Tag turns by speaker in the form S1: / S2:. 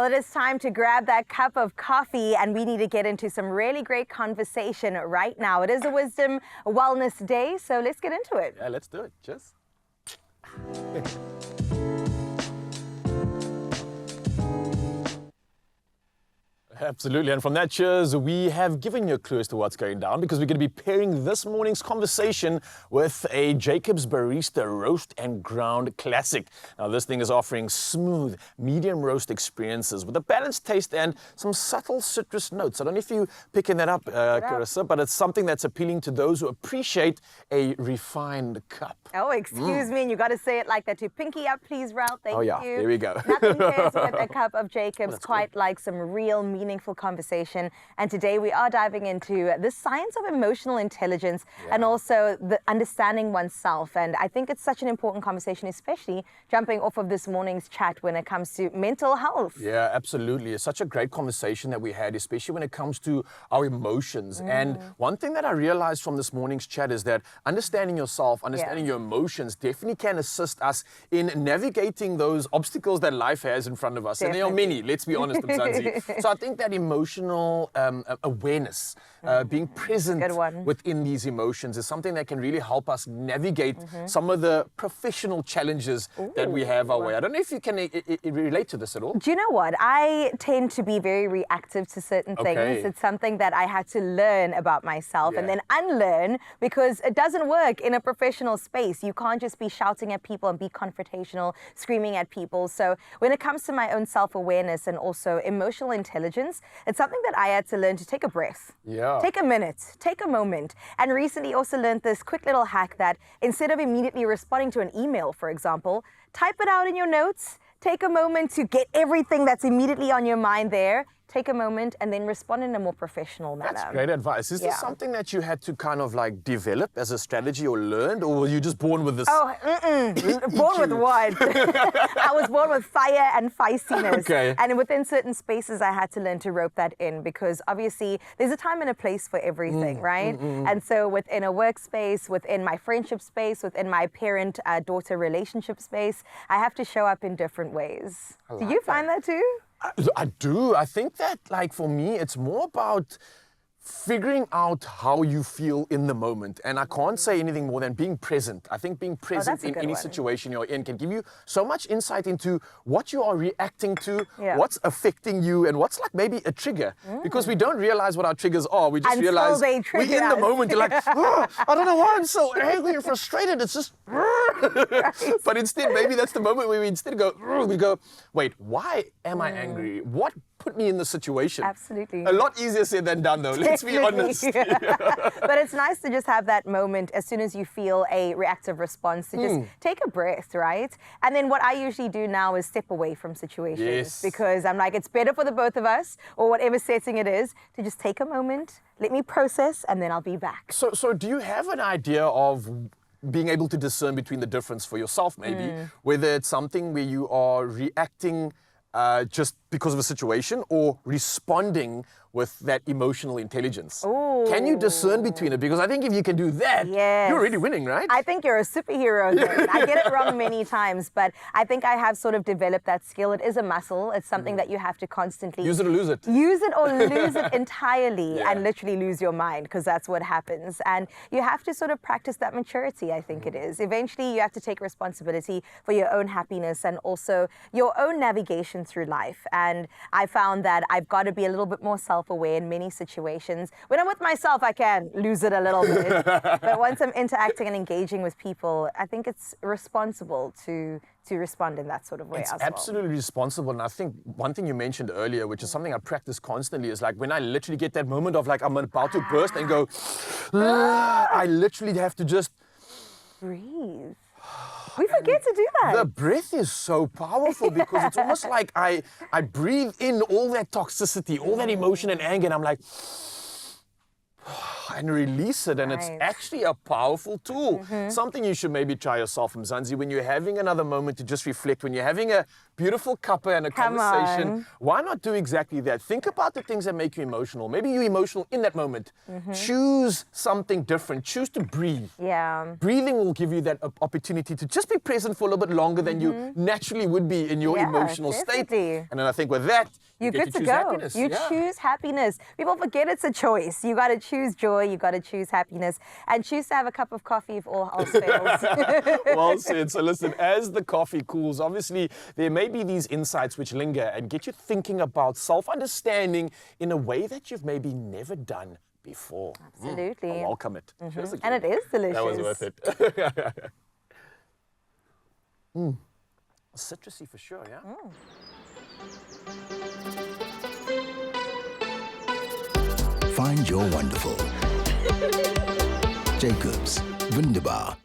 S1: Well, it is time to grab that cup of coffee, and we need to get into some really great conversation right now. It is a Wisdom Wellness Day, so let's get into it.
S2: Yeah, let's do it. Cheers. Absolutely, and from that, cheers, we have given you a clue as to what's going down because we're going to be pairing this morning's conversation with a JACOBS Barista Roast and Ground Classic. Now, this thing is offering smooth, medium roast experiences with a balanced taste and some subtle citrus notes. I don't know if you're picking that up, Carissa, but it's something that's appealing to those who appreciate a refined cup.
S1: Oh, excuse me, and you got to say it like that too. Pinky up, please, Ralph. Thank you.
S2: Oh, yeah, there we go.
S1: Nothing pairs with a cup of JACOBS quite
S2: good.
S1: like some real meaningful conversation. And today we are diving into the science of emotional intelligence and also the understanding oneself. And I think it's such an important conversation, especially jumping off of this morning's chat when it comes to mental health.
S2: Yeah, absolutely. It's such a great conversation that we had, especially when it comes to our emotions. And one thing that I realized from this morning's chat is that understanding yourself, understanding your emotions definitely can assist us in navigating those obstacles that life has in front of us.
S1: Definitely.
S2: And there are many, let's be honest, Mzansi. So I think that emotional awareness, being present within these emotions is something that can really help us navigate some of the professional challenges that we have our way. I don't know if you can relate to this at all.
S1: Do you know what? I tend to be very reactive to certain things. It's something that I had to learn about myself and then unlearn because it doesn't work in a professional space. You can't just be shouting at people and be confrontational, screaming at people. So when it comes to my own self-awareness and also emotional intelligence, it's something that I had to learn to take a breath.
S2: Yeah.
S1: Take a minute, take a moment. And recently also learned this quick little hack that instead of immediately responding to an email, for example, type it out in your notes, take a moment to get everything that's immediately on your mind there. Take a moment and then respond in a more professional manner.
S2: That's great advice. Is this something that you had to kind of like develop as a strategy or learned, or were you just born with this?
S1: Oh, born with what? I was born with fire and feistiness.
S2: Okay.
S1: And within certain spaces, I had to learn to rope that in because obviously there's a time and a place for everything, right? And so within a workspace, within my friendship space, within my parent-daughter relationship space, I have to show up in different ways. Do you find that too?
S2: I do. I think that, like, for me, it's more about figuring out how you feel in the moment. And I can't say anything more than being present. I think being present in any situation you're in can give you so much insight into what you are reacting to, what's affecting you, and what's like maybe a trigger. Because we don't realize what our triggers are. We just realize we're in the moment. You're like, oh, I don't know why I'm so angry and frustrated. It's just, but instead, maybe that's the moment where we instead go, wait, why am I angry? What put me in the situation?
S1: Absolutely.
S2: A lot easier said than done, though. Let's be honest.
S1: But it's nice to just have that moment as soon as you feel a reactive response to just take a breath, right? And then what I usually do now is step away from situations because I'm like, it's better for the both of us or whatever setting it is to just take a moment, let me process, and then I'll be back.
S2: So do you have an idea of being able to discern between the difference for yourself, maybe, whether it's something where you are reacting just because of a situation or responding with that emotional intelligence?
S1: Ooh.
S2: Can you discern between it? Because I think if you can do that, you're really winning, right?
S1: I think you're a superhero then. I get it wrong many times, but I think I have sort of developed that skill. It is a muscle. It's something that you have to constantly
S2: use it or lose it.
S1: Use it or lose it entirely and literally lose your mind because that's what happens. And you have to sort of practice that maturity, I think it is. Eventually, you have to take responsibility for your own happiness and also your own navigation through life. And I found that I've got to be a little bit more self-aware in many situations. When I'm with myself, I can lose it a little bit. But once I'm interacting and engaging with people, I think it's responsible to respond in that sort of way as well.
S2: It's absolutely responsible. And I think one thing you mentioned earlier, which is something I practice constantly, is like when I literally get that moment of like I'm about to burst and go, I literally have to just
S1: breathe. We forget to do that.
S2: The breath is so powerful because it's almost like I breathe in all that toxicity, all that emotion and anger, and I'm like, and release it. And it's
S1: Right.
S2: actually a powerful tool. Something you should maybe try yourself, Mzansi, when you're having another moment to just reflect, when you're having a beautiful cuppa and a
S1: Come
S2: conversation,
S1: on.
S2: why not do exactly that? Think about the things that make you emotional. Maybe you're emotional in that moment. Choose something different. Choose to breathe.
S1: Yeah.
S2: Breathing will give you that opportunity to just be present for a little bit longer than you naturally would be in your
S1: Yeah,
S2: emotional state.
S1: definitely.
S2: And then I think with that,
S1: You're
S2: get
S1: good
S2: to
S1: to
S2: choose
S1: go.
S2: happiness.
S1: You
S2: Yeah.
S1: choose happiness. People forget it's a choice. You got to choose joy. You got to choose happiness, and choose to have a cup of coffee if all else fails.
S2: Well said. So listen, as the coffee cools, obviously there may be these insights which linger and get you thinking about self-understanding in a way that you've maybe never done before.
S1: Absolutely.
S2: I welcome it. Cheers again.
S1: And it is delicious.
S2: That was worth it. Citrusy for sure, yeah?
S3: Find your wonderful. JACOBS. Wunderbar.